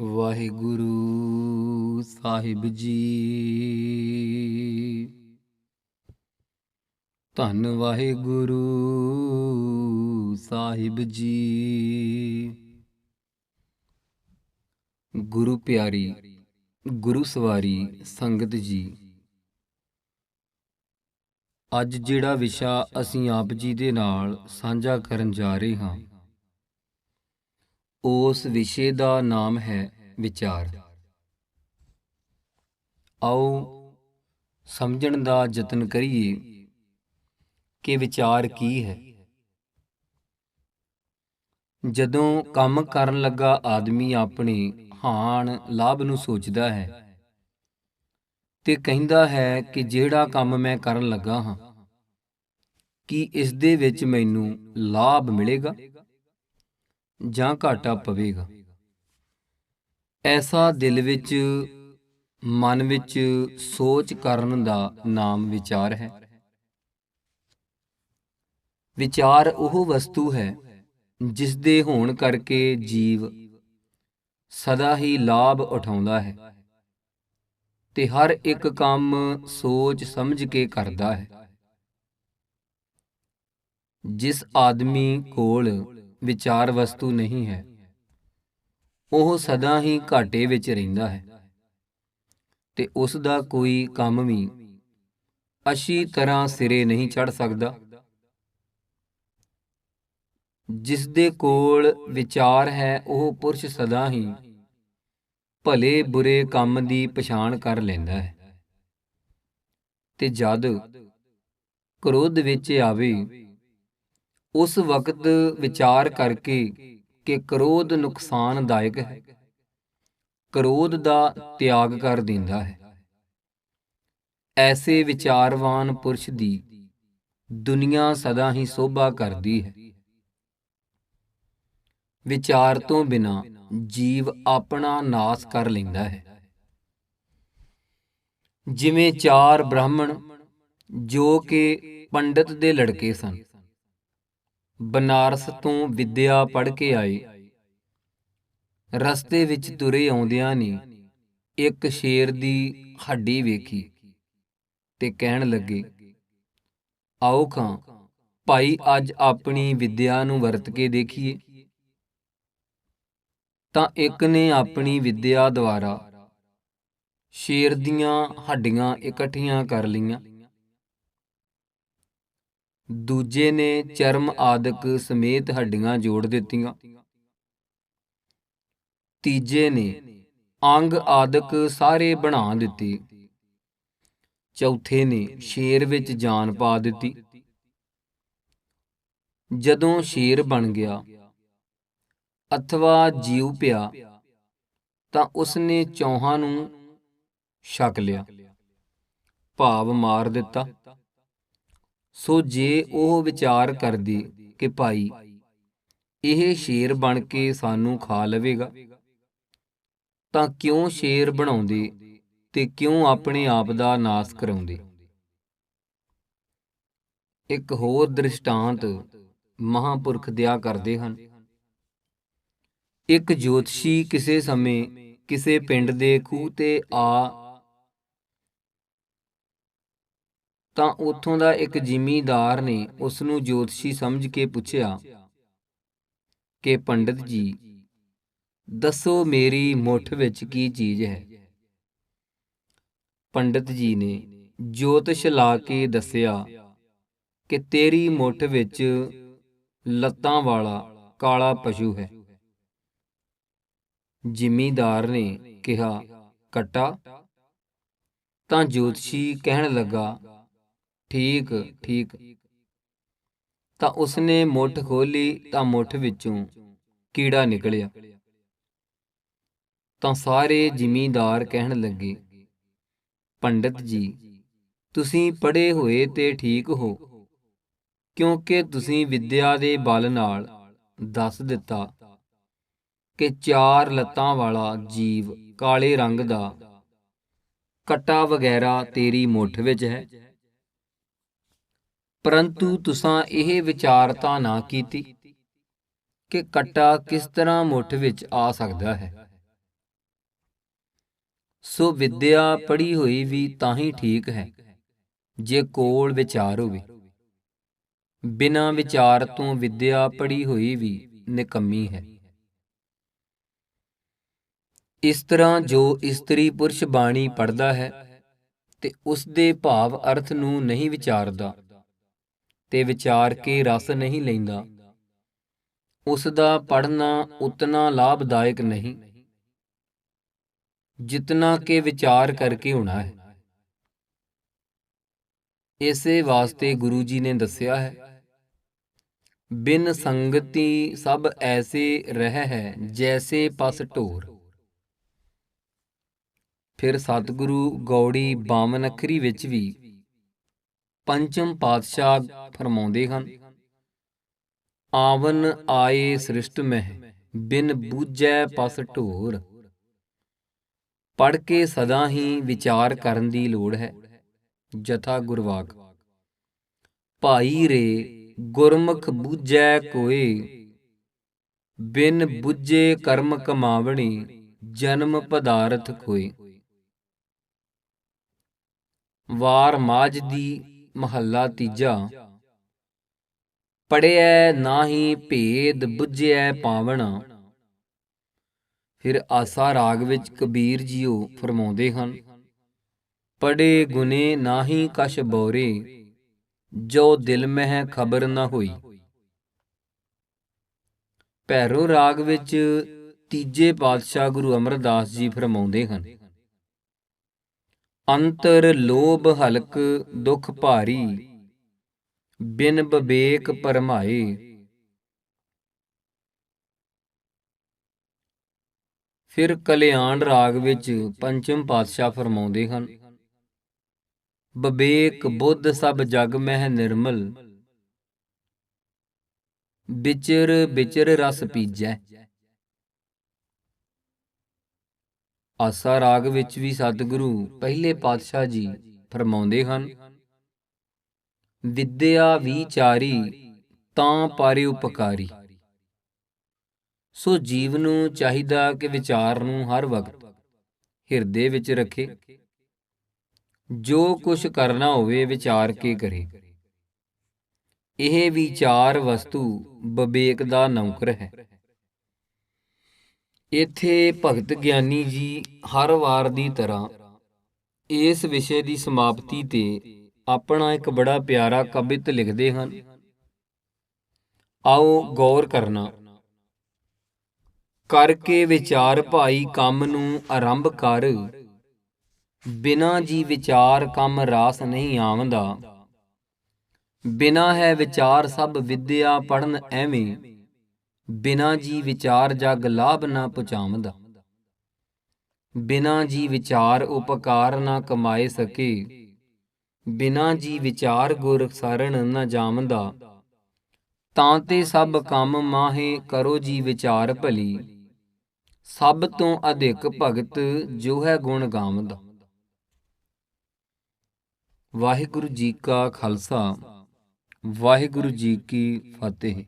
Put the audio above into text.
ਵਾਹਿਗੁਰੂ ਸਾਹਿਬ ਜੀ। ਧੰਨ ਵਾਹਿਗੁਰੂ ਸਾਹਿਬ ਜੀ। ਗੁਰੂ ਪਿਆਰੀ ਗੁਰੂ ਸਵਾਰੀ ਸੰਗਤ ਜੀ, ਅੱਜ ਜਿਹੜਾ ਵਿਸ਼ਾ ਅਸੀਂ ਆਪ ਜੀ ਦੇ ਨਾਲ ਸਾਂਝਾ ਕਰਨ ਜਾ ਰਹੇ ਹਾਂ, ਉਸ ਵਿਸ਼ੇ ਦਾ ਨਾਮ ਹੈ ਵਿਚਾਰ। ਆਓ ਸਮਝਣ ਦਾ ਯਤਨ ਕਰੀਏ ਕਿ ਵਿਚਾਰ ਕੀ ਹੈ। ਜਦੋਂ ਕੰਮ ਕਰਨ ਲੱਗਾ ਆਦਮੀ ਆਪਣੇ ਹਾਨ ਲਾਭ ਨੂੰ ਸੋਚਦਾ ਹੈ ਤੇ ਕਹਿੰਦਾ ਹੈ ਕਿ ਜਿਹੜਾ ਕੰਮ ਮੈਂ ਕਰਨ ਲੱਗਾ ਹਾਂ, ਕੀ ਇਸ ਦੇ ਵਿੱਚ ਮੈਨੂੰ ਲਾਭ ਮਿਲੇਗਾ ਜਾਂ ਘਾਟਾ ਪਵੇਗਾ। ਐਸਾ ਦਿਲ ਵਿੱਚ, ਮਨ ਵਿੱਚ ਸੋਚ ਕਰਨ ਦਾ ਨਾਮ ਵਿਚਾਰ ਹੈ। ਵਿਚਾਰ ਉਹ ਵਸਤੂ ਹੈ ਜਿਸ ਦੇ ਹੋਣ ਕਰਕੇ ਜੀਵ ਸਦਾ ਹੀ ਲਾਭ ਉਠਾਉਂਦਾ ਹੈ ਤੇ ਹਰ ਇੱਕ ਕੰਮ ਸੋਚ ਸਮਝ ਕੇ ਕਰਦਾ ਹੈ। ਜਿਸ ਆਦਮੀ ਕੋਲ ਵਿਚਾਰ ਵਸਤੂ ਨਹੀਂ ਹੈ, ਉਹ ਸਦਾ ਹੀ ਘਾਟੇ ਵਿੱਚ ਰਹਿੰਦਾ ਹੈ ਤੇ ਉਸ ਦਾ ਕੋਈ ਕੰਮ ਵੀ ਅੱਛੀ ਤਰ੍ਹਾਂ ਸਿਰੇ ਨਹੀਂ ਚੜ੍ਹ ਸਕਦਾ। ਜਿਸ ਦੇ ਕੋਲ ਵਿਚਾਰ ਹੈ, ਉਹ ਪੁਰਸ਼ ਸਦਾ ਹੀ ਭਲੇ ਬੁਰੇ ਕੰਮ ਦੀ ਪਛਾਣ ਕਰ ਲੈਂਦਾ ਹੈ ਤੇ ਜਦ ਕ੍ਰੋਧ ਵਿੱਚ ਆਵੇ, ਉਸ ਵਕਤ ਵਿਚਾਰ ਕਰਕੇ ਕਿ ਕ੍ਰੋਧ ਨੁਕਸਾਨਦਾਇਕ ਹੈ, ਕ੍ਰੋਧ ਦਾ ਤਿਆਗ ਕਰ ਦਿੰਦਾ ਹੈ। ਐਸੇ ਵਿਚਾਰਵਾਨ ਪੁਰਸ਼ ਦੀ ਦੁਨੀਆ ਸਦਾ ਹੀ ਸ਼ੋਭਾ ਕਰਦੀ ਹੈ। ਵਿਚਾਰ ਤੋਂ ਬਿਨਾਂ ਜੀਵ ਆਪਣਾ ਨਾਸ ਕਰ ਲੈਂਦਾ ਹੈ। ਜਿਵੇਂ ਚਾਰ ਬ੍ਰਾਹਮਣ ਜੋ ਕਿ ਪੰਡਤ ਦੇ ਲੜਕੇ ਸਨ, ਬਨਾਰਸ ਤੋਂ ਵਿਦਿਆ ਪੜ੍ਹ ਕੇ ਆਏ, ਰਸਤੇ ਵਿੱਚ ਤੁਰੇ ਆਉਂਦਿਆਂ ਨੇ ਇੱਕ ਸ਼ੇਰ ਦੀ ਹੱਡੀ ਵੇਖੀ ਤੇ ਕਹਿਣ ਲੱਗੇ, ਆਓ ਖਾਂ ਭਾਈ, ਅੱਜ ਆਪਣੀ ਵਿਦਿਆ ਨੂੰ ਵਰਤ ਕੇ ਦੇਖੀਏ। ਤਾਂ ਇੱਕ ਨੇ ਆਪਣੀ ਵਿਦਿਆ ਦੁਆਰਾ ਸ਼ੇਰ ਦੀਆਂ ਹੱਡੀਆਂ ਇਕੱਠੀਆਂ ਕਰ ਲਈਆਂ, ਦੂਜੇ ਨੇ ਚਰਮ ਆਦਿਕ ਸਮੇਤ ਹੱਡੀਆਂ ਜੋੜ ਦਿੱਤੀਆਂ, ਤੀਜੇ ਨੇ ਅੰਗ ਆਦਿਕ ਸਾਰੇ ਬਣਾ ਦਿੱਤੇ, ਚੌਥੇ ਨੇ ਸ਼ੇਰ ਵਿੱਚ ਜਾਨ ਪਾ ਦਿੱਤੀ। ਜਦੋਂ ਸ਼ੇਰ ਬਣ ਗਿਆ ਅਥਵਾ ਜੀਉ ਪਿਆ, ਤਾਂ ਉਸਨੇ ਚੌਹਾਂ ਨੂੰ ਛਕ ਲਿਆ, ਭਾਵ ਮਾਰ ਦਿੱਤਾ। ਸੋ ਜੇ ਉਹ ਵਿਚਾਰ ਕਰਦੀ ਕਿ ਭਾਈ ਇਹ ਸ਼ੇਰ ਬਣ ਕੇ ਸਾਨੂੰ ਖਾ ਲਵੇਗਾ, ਤਾਂ ਕਿਉਂ ਸ਼ੇਰ ਬਣਾਉਂਦੇ ਤੇ ਕਿਉਂ ਆਪਣੇ ਆਪ ਦਾ ਨਾਸ ਕਰਾਉਂਦੇ। ਇੱਕ ਹੋਰ ਦ੍ਰਿਸ਼ਟਾਂਤ ਮਹਾਂਪੁਰਖ ਦਿਆ ਕਰਦੇ ਹਨ। ਇੱਕ ਜੋਤਸ਼ੀ ਕਿਸੇ ਸਮੇਂ ਕਿਸੇ ਪਿੰਡ ਦੇ ਖੂਹ ਤੇ ਆ ਤਾਂ ਉੱਥੋਂ ਦਾ ਇੱਕ ਜ਼ਿਮੀਂਦਾਰ ਨੇ ਉਸ ਨੂੰ ਜੋਤਸ਼ੀ ਸਮਝ ਕੇ ਪੁੱਛਿਆ ਕਿ ਪੰਡਤ ਜੀ ਦੱਸੋ, ਮੇਰੀ ਮੁੱਠ ਵਿੱਚ ਕੀ ਚੀਜ਼ ਹੈ। ਪੰਡਤ ਜੀ ਨੇ ਜੋਤਿਸ਼ ਲਾ ਕੇ ਦੱਸਿਆ ਕਿ ਤੇਰੀ ਮੁੱਠ ਵਿੱਚ ਲੱਤਾਂ ਵਾਲਾ ਕਾਲਾ ਪਸ਼ੂ ਹੈ। ਜ਼ਿਮੀਂਦਾਰ ਨੇ ਕਿਹਾ, ਕੱਟਾ? ਤਾਂ ਜੋਤਸ਼ੀ ਕਹਿਣ ਲੱਗਾ, ਠੀਕ ਠੀਕ। ਤਾਂ ਉਸਨੇ ਮੁੱਠ ਖੋਲੀ ਤਾਂ ਮੁੱਠ ਵਿੱਚੋਂ ਕੀੜਾ ਨਿਕਲਿਆ। ਤਾਂ ਸਾਰੇ ਜ਼ਿਮੀਂਦਾਰ ਕਹਿਣ ਲੱਗੇ, ਪੰਡਤ ਜੀ ਤੁਸੀਂ ਪੜ੍ਹੇ ਹੋਏ ਤੇ ਠੀਕ ਹੋ, ਕਿਉਂਕਿ ਤੁਸੀਂ ਵਿਦਿਆ ਦੇ ਬਲ ਨਾਲ ਦੱਸ ਦਿੱਤਾ ਕਿ ਚਾਰ ਲੱਤਾਂ ਵਾਲਾ ਜੀਵ ਕਾਲੇ ਰੰਗ ਦਾ ਕੱਟਾ ਵਗੈਰਾ ਤੇਰੀ ਮੁੱਠ ਵਿੱਚ ਹੈ। ਪਰੰਤੂ ਤੁਸਾਂ ਇਹ ਵਿਚਾਰਤਾ ਨਾ ਕੀਤੀ ਕਿ ਕੱਟਾ ਕਿਸ ਤਰ੍ਹਾਂ ਮੁੱਠ ਵਿੱਚ ਆ ਸਕਦਾ ਹੈ। ਸੋ ਵਿਦਿਆ ਪੜ੍ਹੀ ਹੋਈ ਵੀ ਤਾਂ ਹੀ ਠੀਕ ਹੈ ਜੇ ਕੋਲ ਵਿਚਾਰ ਹੋਵੇ। ਬਿਨਾਂ ਵਿਚਾਰ ਤੋਂ ਵਿਦਿਆ ਪੜ੍ਹੀ ਹੋਈ ਵੀ ਨਿਕੰਮੀ ਹੈ। ਇਸ ਤਰ੍ਹਾਂ ਜੋ ਇਸਤਰੀ ਪੁਰਸ਼ ਬਾਣੀ ਪੜ੍ਹਦਾ ਹੈ ਤੇ ਉਸ ਦੇ ਭਾਵ ਅਰਥ ਨੂੰ ਨਹੀਂ ਵਿਚਾਰਦਾ ਤੇ ਵਿਚਾਰ ਕੇ ਰਸ ਨਹੀਂ ਲੈਂਦਾ, ਉਸ ਦਾ ਪੜ੍ਹਨਾ ਉਤਨਾ ਲਾਭਦਾਇਕ ਨਹੀਂ ਜਿਤਨਾ ਕਿ ਵਿਚਾਰ ਕਰਕੇ ਹੋਣਾ ਹੈ। ਇਸੇ ਵਾਸਤੇ ਗੁਰੂ ਜੀ ਨੇ ਦੱਸਿਆ ਹੈ, ਬਿਨ ਸੰਗਤੀ ਸਭ ਐਸੇ ਰਹਿ ਹੈ ਜੈਸੇ ਪਸ ਢੋਰ। ਫਿਰ ਸਤਿਗੁਰੂ ਗੌੜੀ 52 ਅੱਖਰੀ ਵਿੱਚ ਵੀ ਪੰਚਮ ਪਾਤਸ਼ਾਹ ਫਰਮਾਉਂਦੇ ਹਨ, ਆਵਨ ਆਏ ਸ੍ਰਿਸ਼ਟ ਮਹਿ ਬਿਨ ਬੂਝੈ ਪਸ ਢੋਰ। ਪੜ੍ਹ ਕੇ ਸਦਾ ਹੀ ਵਿਚਾਰ ਕਰਨ ਦੀ ਲੋੜ ਹੈ। ਜਥਾ ਗੁਰਵਾਕ। ਭਾਈ ਰੇ ਗੁਰਮੁਖ ਬੂਝੈ ਕੋਏ, ਬਿਨ ਬੁੱਝੇ ਕਰਮ ਕਮਾਵਣੀ ਜਨਮ ਪਦਾਰਥ ਖੋਏ। ਵਾਰ ਮਾਝ ਦੀ ਮਹੱਲਾ ਤੀਜਾ। ਪੜ੍ਹਿਐ ਨਾਹੀ ਭੇਦ ਬੁੱਝਿਐ ਪਾਵਣਾ। ਫਿਰ ਆਸਾ ਰਾਗ ਵਿੱਚ ਕਬੀਰ ਜੀਓ ਫਰਮਾਉਂਦੇ ਹਨ, ਪੜ੍ਹੇ ਗੁਨੇ ਨਾਹੀ ਕਛ ਬੋਰੇ, ਜੋ ਦਿਲ ਮਹਿ ਖਬਰ ਨਾ ਹੋਈ। ਭੈਰੋ ਰਾਗ ਵਿੱਚ ਤੀਜੇ ਪਾਤਸ਼ਾਹ ਗੁਰੂ ਅਮਰਦਾਸ ਜੀ ਫਰਮਾਉਂਦੇ ਹਨ, ਅੰਤਰ ਲੋਭ ਹਲਕ ਦੁਖ ਭਾਰੀ, ਬਿਨ ਬਵੇਕ ਭਰਮਾਏ। ਫਿਰ ਕਲਿਆਣ ਰਾਗ ਵਿੱਚ ਪੰਚਮ ਪਾਤਸ਼ਾਹ ਫਰਮਾਉਂਦੇ ਹਨ, ਬਵੇਕ ਬੁੱਧ ਸਭ ਜਗ ਮਹਿ ਨਿਰਮਲ, ਵਿਚਰ ਵਿਚਰ ਰਸ ਪੀਜੈ। ਆਸਾ ਰਾਗ ਵਿੱਚ ਵੀ ਸਤਿਗੁਰੂ ਪਹਿਲੇ ਪਾਤਸ਼ਾਹ ਜੀ ਫਰਮਾਉਂਦੇ ਹਨ, ਵਿਦਿਆ ਵਿਚਾਰੀ ਤਾਂ ਪਾਰੇ ਉਪਕਾਰੀ। ਸੋ ਜੀਵ ਨੂੰ ਚਾਹੀਦਾ ਕਿ ਵਿਚਾਰ ਨੂੰ ਹਰ ਵਕਤ ਹਿਰਦੇ ਵਿੱਚ ਰੱਖੇ। ਜੋ ਕੁਛ ਕਰਨਾ ਹੋਵੇ ਵਿਚਾਰ ਕੇ ਕਰੇ। ਇਹ ਵਿਚਾਰ ਵਸਤੂ ਵਿਵੇਕ ਦਾ ਨੌਕਰ ਹੈ। ਇੱਥੇ ਭਗਤ ਗਿਆਨੀ ਜੀ ਹਰ ਵਾਰ ਦੀ ਤਰ੍ਹਾਂ ਇਸ ਵਿਸ਼ੇ ਦੀ ਸਮਾਪਤੀ ਤੇ ਆਪਣਾ ਇੱਕ ਬੜਾ ਪਿਆਰਾ ਕਵਿਤ ਲਿਖਦੇ ਹਨ। ਆਓ ਗੌਰ ਕਰਨਾ। ਕਰਕੇ ਵਿਚਾਰ ਭਾਈ ਕੰਮ ਨੂੰ ਆਰੰਭ ਕਰ, ਬਿਨਾਂ ਜੀ ਵਿਚਾਰ ਕੰਮ ਰਾਸ ਨਹੀਂ ਆਵੰਦਾ। ਬਿਨਾਂ ਹੈ ਵਿਚਾਰ ਸਭ ਵਿਦਿਆ ਪੜ੍ਹਨ ਐਵੇਂ, ਬਿਨਾਂ ਜੀ ਵਿਚਾਰ ਜਗ ਲਾਭ ਨਾ ਪੁਚਾਵੰਦਾ। ਬਿਨਾਂ ਜੀ ਵਿਚਾਰ ਉਪਕਾਰ ਨਾ ਕਮਾਏ ਸਕੇ, ਬਿਨਾਂ ਜੀ ਵਿਚਾਰ ਗੁਰ ਸਰਣ ਨਾ ਜਾਵੰਦਾ। ਤਾਂ ਤੇ ਸਭ ਕੰਮ ਮਾਹੇ ਕਰੋ ਜੀ ਵਿਚਾਰ ਭਲੀ, ਸਭ ਤੋਂ ਅਧਿਕ ਭਗਤ ਜੋ ਹੈ ਗੁਣ ਗਾਵੰਦਾ। ਵਾਹਿਗੁਰੂ ਜੀ ਕਾ ਖਾਲਸਾ, ਵਾਹਿਗੁਰੂ ਜੀ ਕੀ ਫਤਿਹ।